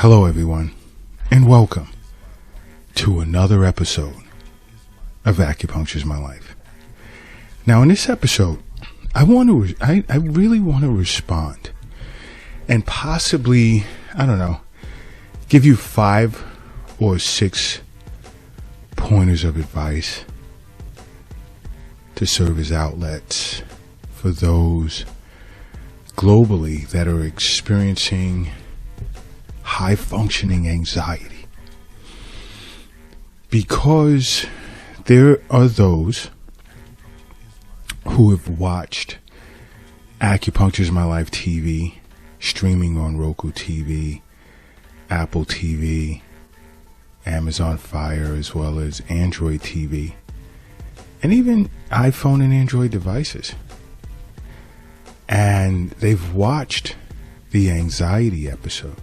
Hello everyone, and welcome to another episode of Acupuncture is My Life. Now in this episode, I really want to respond and possibly, give you 5 or 6 pointers of advice to serve as outlets for those globally that are experiencing high functioning anxiety, because there are those who have watched Acupuncture is My Life TV streaming on Roku TV, Apple TV, Amazon Fire, as well as Android TV, and even iPhone and Android devices, and they've watched the anxiety episode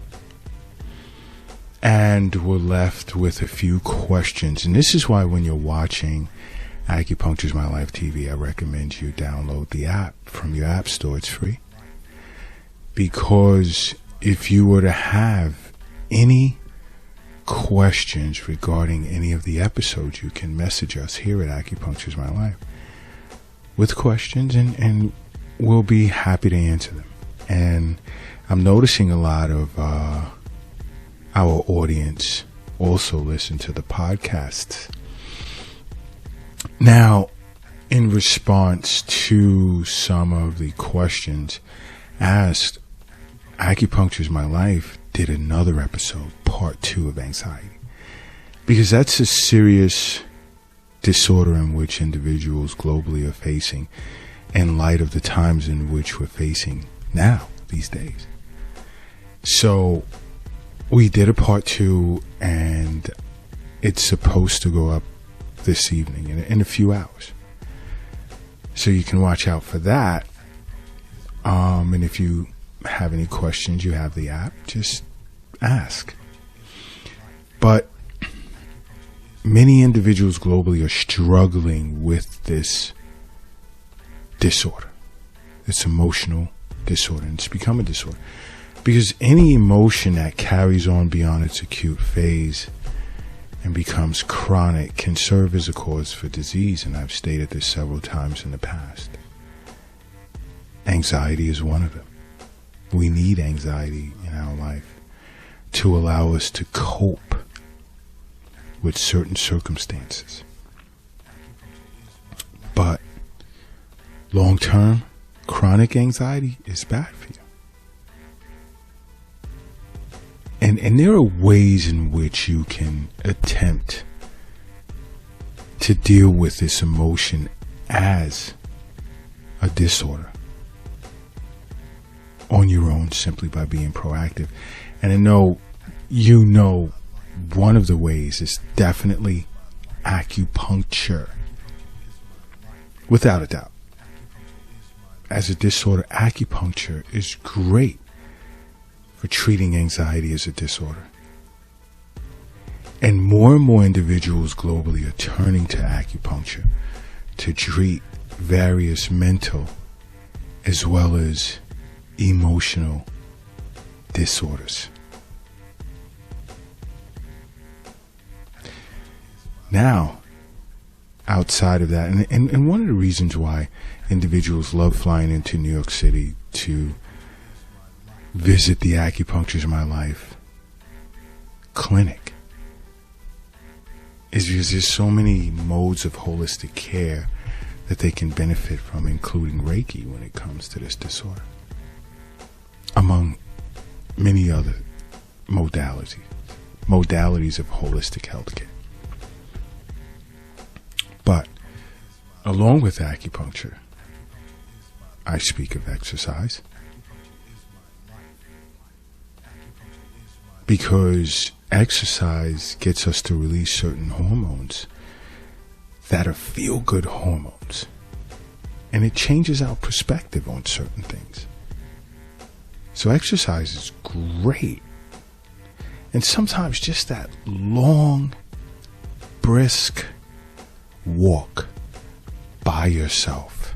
and we're left with a few questions. And this is why when you're watching Acupuncture is My Life TV, I recommend you download the app from your app store. It's free. Because if you were to have any questions regarding any of the episodes, you can message us here at Acupuncture is My Life with questions, and we'll be happy to answer them. And I'm noticing a lot of our audience also listen to the podcasts. Now, in response to some of the questions asked, Acupuncture is My Life did another episode, part 2 of anxiety, because that's a serious disorder in which individuals globally are facing in light of the times in which we're facing now, these days. So we did a part 2, and it's supposed to go up this evening in a few hours. So you can watch out for that. And if you have any questions, you have the app, just ask. But many individuals globally are struggling with this disorder, this emotional disorder, and it's become a disorder. Because any emotion that carries on beyond its acute phase and becomes chronic can serve as a cause for disease, and I've stated this several times in the past. Anxiety is one of them. We need anxiety in our life to allow us to cope with certain circumstances. But long-term, chronic anxiety is bad for you. And there are ways in which you can attempt to deal with this emotion as a disorder on your own, simply by being proactive. And I know one of the ways is definitely acupuncture, without a doubt. As a disorder, acupuncture is great for treating anxiety as a disorder. And more individuals globally are turning to acupuncture to treat various mental as well as emotional disorders. Now, outside of that, and one of the reasons why individuals love flying into New York City to visit the Acupuncture is My Life clinic is because there's so many modes of holistic care that they can benefit from, including Reiki when it comes to this disorder, among many other modalities of holistic healthcare. But along with acupuncture, I speak of exercise, because exercise gets us to release certain hormones that are feel-good hormones, and it changes our perspective on certain things. So exercise is great, and sometimes just that long, brisk walk by yourself.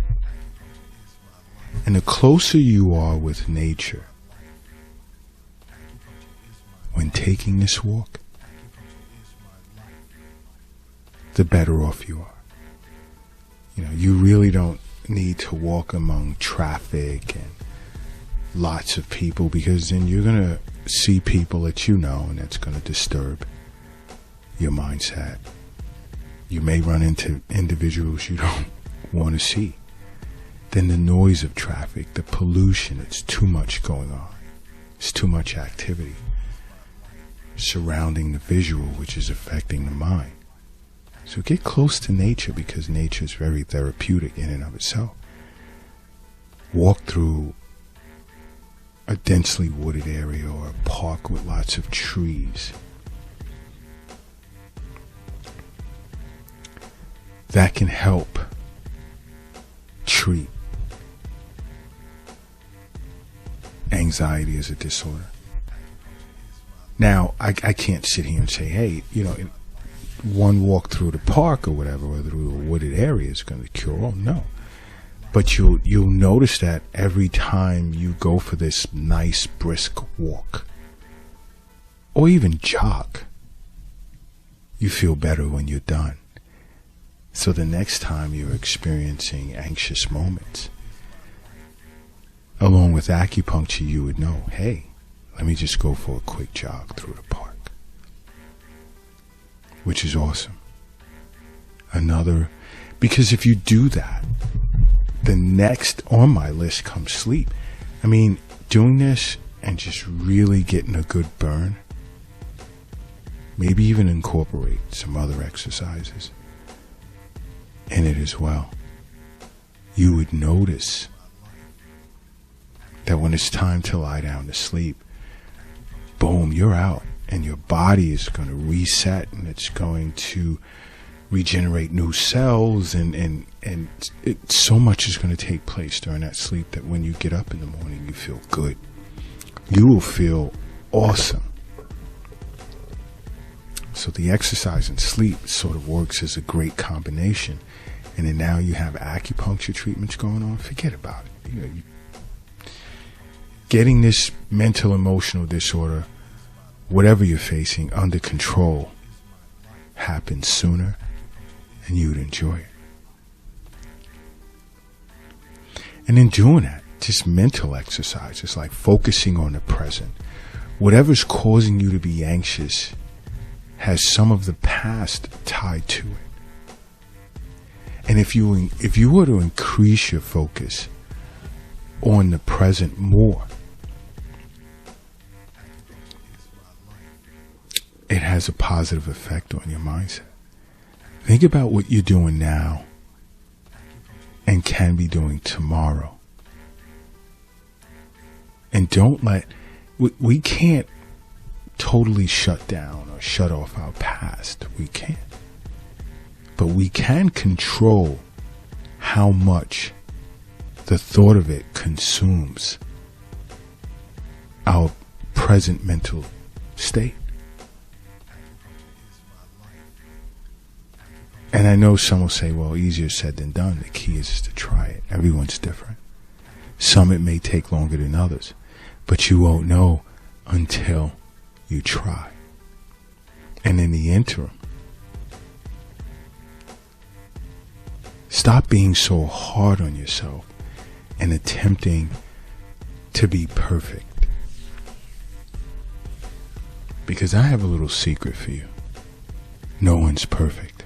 And the closer you are with nature, when in taking this walk, the better off you are. You know, you really don't need to walk among traffic and lots of people, because then you're going to see people that you know, and that's going to disturb your mindset. You may run into individuals you don't want to see. Then the noise of traffic, the pollution, it's too much going on. It's too much activity surrounding the visual, which is affecting the mind. So get close to nature, because nature is very therapeutic in and of itself. Walk through a densely wooded area or a park with lots of trees. That can help treat anxiety as a disorder. Now, I can't sit here and say, hey, you know, one walk through the park or whatever, or through a wooded area is going to cure all. No. But you'll notice that every time you go for this nice brisk walk, or even jog, you feel better when you're done. So the next time you're experiencing anxious moments, along with acupuncture, you would know, hey, let me just go for a quick jog through the park, which is awesome. Because if you do that, the next on my list comes sleep. I mean, doing this and just really getting a good burn, maybe even incorporate some other exercises in it as well. You would notice that when it's time to lie down to sleep, boom, you're out, and your body is going to reset, and it's going to regenerate new cells, and so much is going to take place during that sleep that when you get up in the morning, you feel good. You will feel awesome. So the exercise and sleep sort of works as a great combination. And then now you have acupuncture treatments going on. Forget about it. You know, getting this mental emotional disorder, whatever you're facing, under control happens sooner, and you'd enjoy it. And in doing that, just mental exercises like focusing on the present. Whatever's causing you to be anxious has some of the past tied to it. And if you were to increase your focus on the present more, it has a positive effect on your mindset. Think about what you're doing now and can be doing tomorrow. And don't we can't totally shut down or shut off our past. We can't. But we can control how much the thought of it consumes our present mental state. And I know some will say, well, easier said than done. The key is to try it. Everyone's different. Some it may take longer than others, but you won't know until you try. And in the interim, stop being so hard on yourself and attempting to be perfect. Because I have a little secret for you. No one's perfect.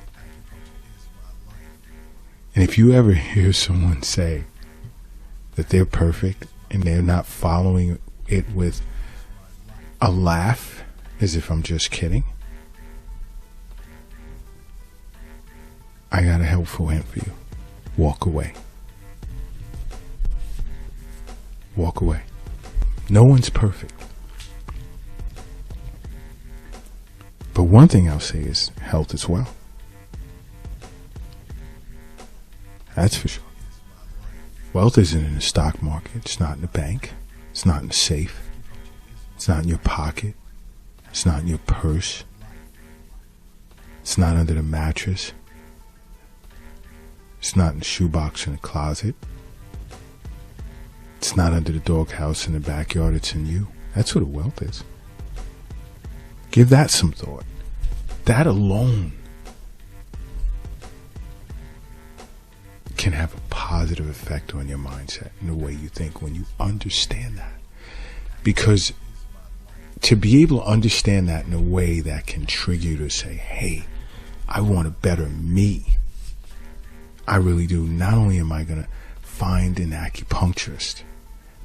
And if you ever hear someone say that they're perfect and they're not following it with a laugh, as if I'm just kidding, I got a helpful hint for you. Walk away. Walk away. No one's perfect. But one thing I'll say is health is wealth. That's for sure. Wealth isn't in the stock market. It's not in the bank. It's not in the safe. It's not in your pocket. It's not in your purse. It's not under the mattress. It's not in the shoebox in the closet. It's not under the doghouse in the backyard. It's in you. That's what wealth is. Give that some thought. That alone can have a positive effect on your mindset and the way you think when you understand that. Because to be able to understand that in a way that can trigger you to say, hey, I want to better me. I really do. Not only am I going to find an acupuncturist,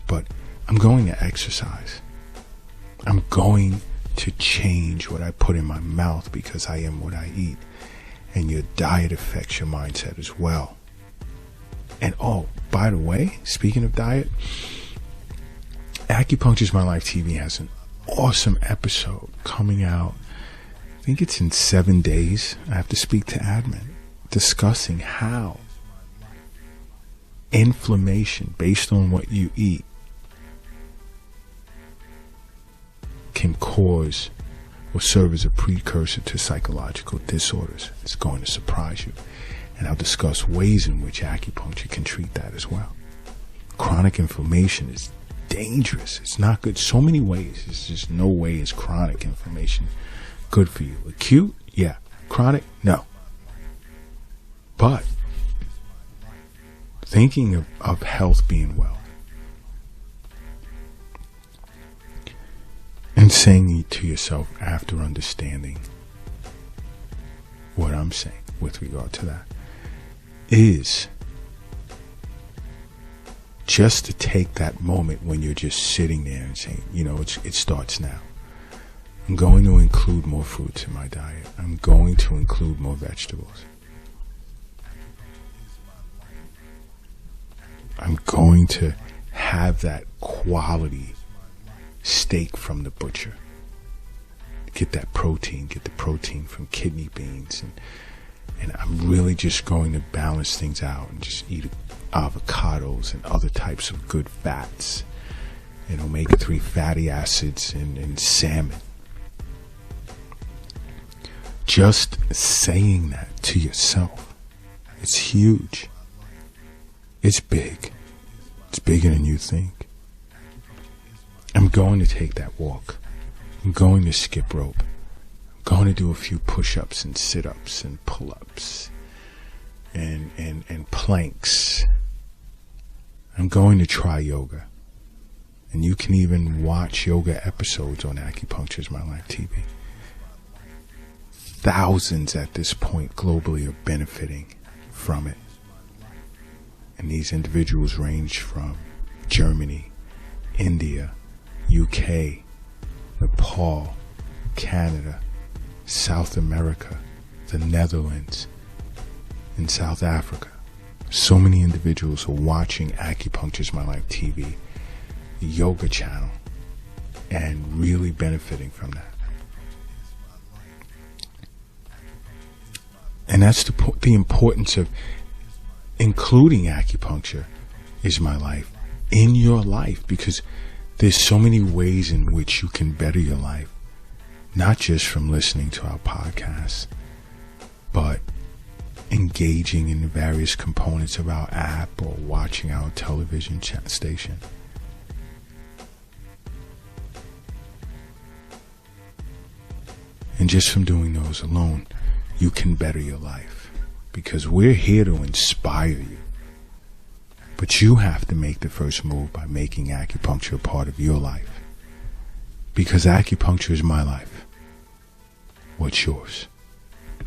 but I'm going to exercise. I'm going to change what I put in my mouth because I am what I eat. And your diet affects your mindset as well. And oh, by the way, speaking of diet, Acupuncture's My Life TV has an awesome episode coming out. I think it's in 7 days. I have to speak to admin, discussing how inflammation based on what you eat can cause or serve as a precursor to psychological disorders. It's going to surprise you. And I'll discuss ways in which acupuncture can treat that as well. Chronic inflammation is dangerous. It's not good. So many ways. There's just no way is chronic inflammation good for you. Acute? Yeah. Chronic? No. But thinking of health being well and saying it to yourself after understanding what I'm saying with regard to that is just to take that moment when you're just sitting there and saying, you know, it starts now. I'm going to include more fruits in my diet. I'm going to include more vegetables. I'm going to have that quality steak from the butcher. Get that protein, get the protein from kidney beans, and I'm really just going to balance things out and just eat avocados and other types of good fats and omega-3 fatty acids and salmon. Just saying that to yourself, it's huge. It's big. It's bigger than you think. I'm going to take that walk. I'm going to skip rope. I'm going to do a few push-ups and sit-ups and pull-ups and planks. I'm going to try yoga. And you can even watch yoga episodes on Acupuncture's My Life TV. Thousands at this point globally are benefiting from it. And these individuals range from Germany, India, UK, Nepal, Canada, South America, the Netherlands, and South Africa. So many individuals are watching Acupuncture's My Life TV, the yoga channel, and really benefiting from that. And that's the importance of including acupuncture is my life in your life, because there's so many ways in which you can better your life, not just from listening to our podcasts, but engaging in the various components of our app or watching our television station. And just from doing those alone, you can better your life, because we're here to inspire you. But you have to make the first move by making acupuncture a part of your life, because acupuncture is my life. What's yours?